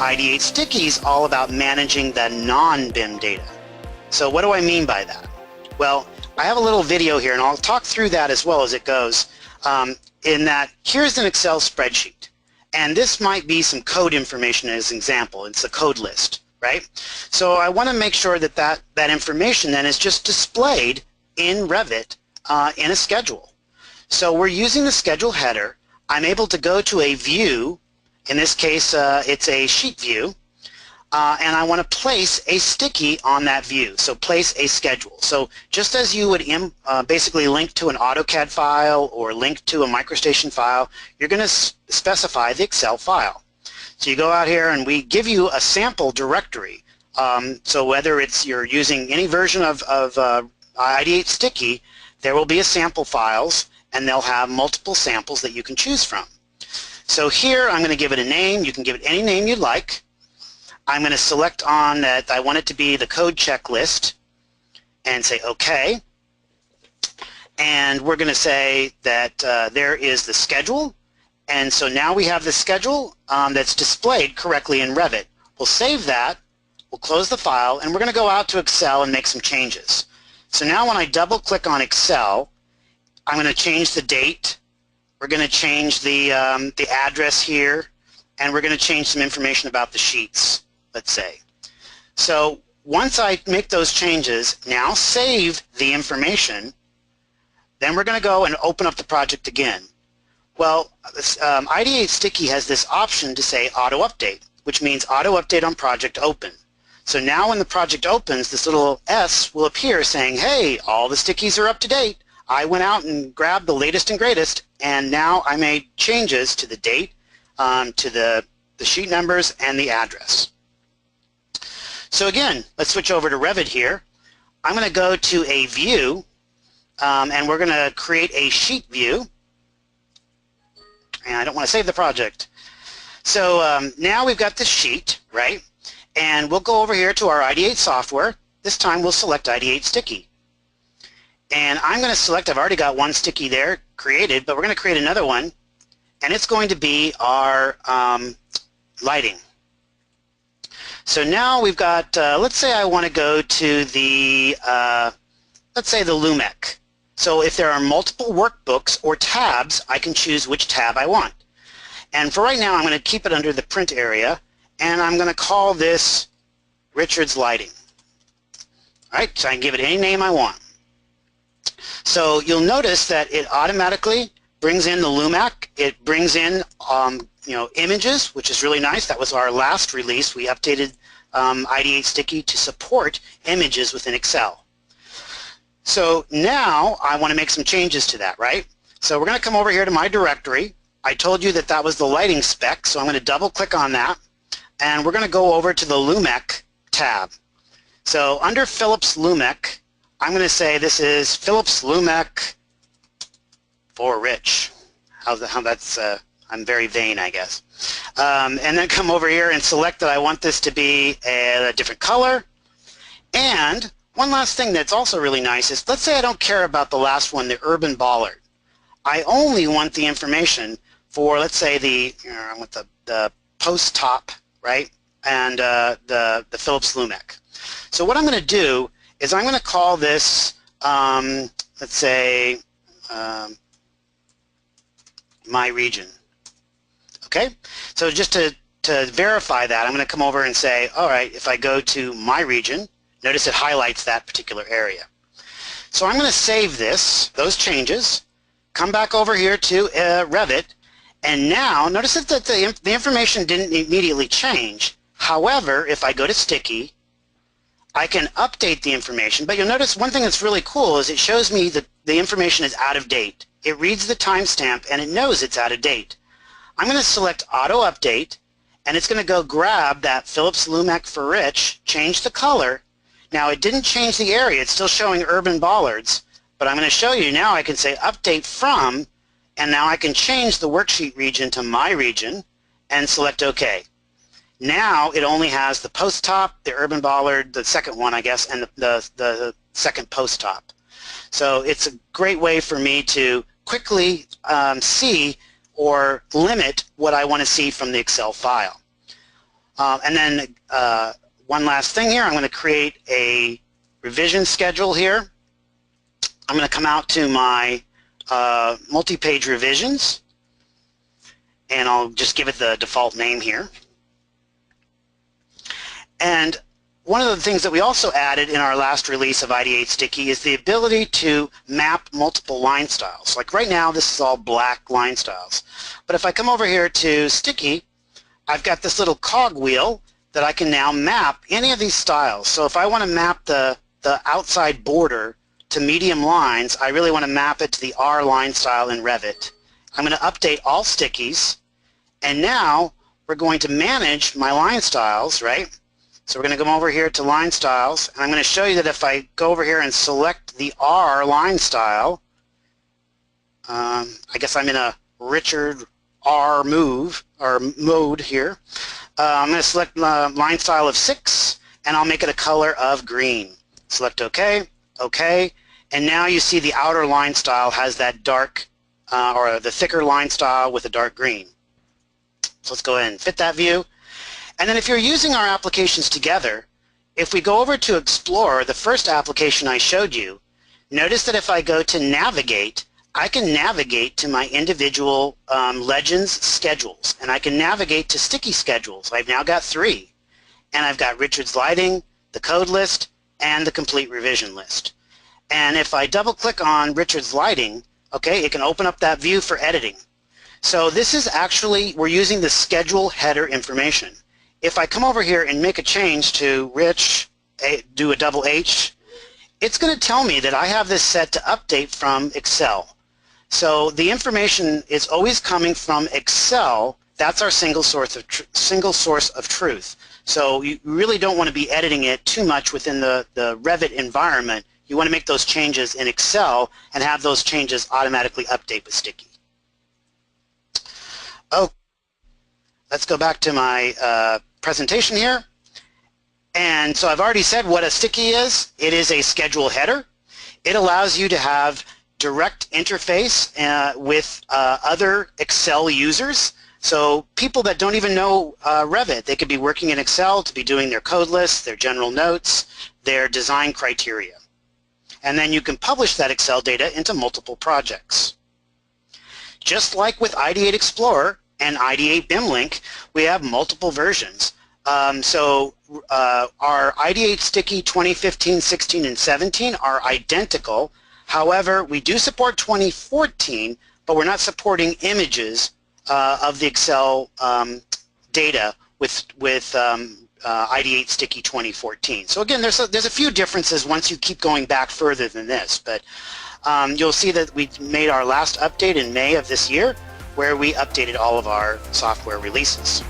Ideate Sticky is all about managing the non-BIM data. So what do I mean by that? Well, I have a little video here, and I'll talk through that as well as it goes, in that here's an Excel spreadsheet. And this might be some code information as an example. It's a code list, right? So I want to make sure that that information then is just displayed in Revit in a schedule. So we're using the schedule header. I'm able to go to a view. In this case, it's a sheet view. And I want to place a sticky on that view. So place a schedule. So just as you would basically link to an AutoCAD file or link to a MicroStation file, you're going to specify the Excel file. So you go out here and we give you a sample directory. So whether you're using any version of Ideate Sticky, there will be a sample files and they'll have multiple samples that you can choose from. So here I'm going to give it a name. You can give it any name you'd like. I'm going to select on that I want it to be the code checklist and say OK. And we're going to say that there is the schedule. And so now we have the schedule that's displayed correctly in Revit. We'll save that. We'll close the file. And we're going to go out to Excel and make some changes. So now when I double click on Excel, I'm going to change the date. We're going to change the address here. And we're going to change some information about the sheets, let's say. So once I make those changes, now save the information, then we're going to go and open up the project again. Well, Ideate Sticky has this option to say auto update, which means auto update on project open. So now when the project opens, this little S will appear saying, hey, all the stickies are up to date. I went out and grabbed the latest and greatest, and now I made changes to the date, to the sheet numbers, and the address. So again, let's switch over to Revit here. I'm going to go to a view, and we're going to create a sheet view. And I don't want to save the project. So now we've got this sheet, right? And we'll go over here to our Ideate software. This time we'll select Ideate Sticky. And I'm going to select, I've already got one sticky there created, but we're going to create another one. And it's going to be our lighting. So now we've got, let's say I want to go to the, let's say the Lumec. So if there are multiple workbooks or tabs, I can choose which tab I want. And for right now, I'm going to keep it under the print area, and I'm going to call this Richard's Lighting. All right, so I can give it any name I want. So you'll notice that it automatically brings in the Lumec. It brings in images, which is really nice. That was our last release. We updated Ideate Sticky to support images within Excel. So now I want to make some changes to that, right? So we're going to come over here to my directory. I told you that that was the lighting spec, so I'm going to double click on that, and we're going to go over to the Lumec tab. So under Philips Lumec, I'm going to say this is Philips Lumec for Rich. How that's, I'm very vain, I guess. And then come over here and select that I want this to be a different color. And one last thing that's also really nice is, let's say I don't care about the last one, the urban bollard. I only want the information for, let's say, I want the post top, right, and the Philips Lumec. So what I'm going to do is I'm going to call this, let's say, my region. Okay? So just to verify that, I'm going to come over and say, all right, if I go to my region, notice it highlights that particular area. So I'm going to save those changes, come back over here to Revit, and now notice that the information didn't immediately change. However, if I go to Sticky, I can update the information, but you'll notice one thing that's really cool is it shows me that the information is out of date. It reads the timestamp and it knows it's out of date. I'm going to select Auto Update, and it's going to go grab that Philips Lumec for Rich, change the color. Now it didn't change the area, it's still showing urban bollards, but I'm going to show you now I can say Update From, and now I can change the worksheet region to my region and select OK. Now it only has the post top, the urban bollard, the second one I guess, and the second post top. So it's a great way for me to quickly see or limit what I want to see from the Excel file. And then one last thing here, I'm going to create a revision schedule here. I'm going to come out to my multi-page revisions, and I'll just give it the default name here. And one of the things that we also added in our last release of Ideate Sticky is the ability to map multiple line styles. Like right now, this is all black line styles. But if I come over here to Sticky, I've got this little cog wheel that I can now map any of these styles. So if I want to map the outside border to medium lines, I really want to map it to the R line style in Revit. I'm going to update all stickies, and now we're going to manage my line styles, right? So we're going to come over here to line styles, and I'm going to show you that if I go over here and select the R line style, I guess I'm in a Richard R mode here. I'm going to select line style of 6, and I'll make it a color of green. Select OK, OK, and now you see the outer line style has that dark or the thicker line style with a dark green. So let's go ahead and fit that view. And then if you're using our applications together, if we go over to Explore, the first application I showed you, notice that if I go to Navigate, I can navigate to my individual Legends schedules, and I can navigate to sticky schedules. I've now got 3, and I've got Richard's lighting, the code list, and the complete revision list. And if I double-click on Richard's lighting, okay, it can open up that view for editing. So this is actually, we're using the schedule header information. If I come over here and make a change to Rich, do a double H, it's going to tell me that I have this set to update from Excel. So the information is always coming from Excel. That's our single source of truth. So you really don't want to be editing it too much within the Revit environment. You want to make those changes in Excel and have those changes automatically update with Sticky. Oh, let's go back to my presentation here. And so I've already said what a sticky is. It is a schedule header. It allows you to have direct interface with other Excel users. So people that don't even know Revit, they could be working in Excel to be doing their code lists, their general notes, their design criteria. And then you can publish that Excel data into multiple projects. Just like with Ideate Explorer and Ideate BIM Link, we have multiple versions. So our Ideate Sticky 2015, 16, and 17 are identical. However, we do support 2014, but we're not supporting images of the Excel data with Ideate Sticky 2014. So again, there's a few differences once you keep going back further than this, but you'll see that we made our last update in May of this year, where we updated all of our software releases.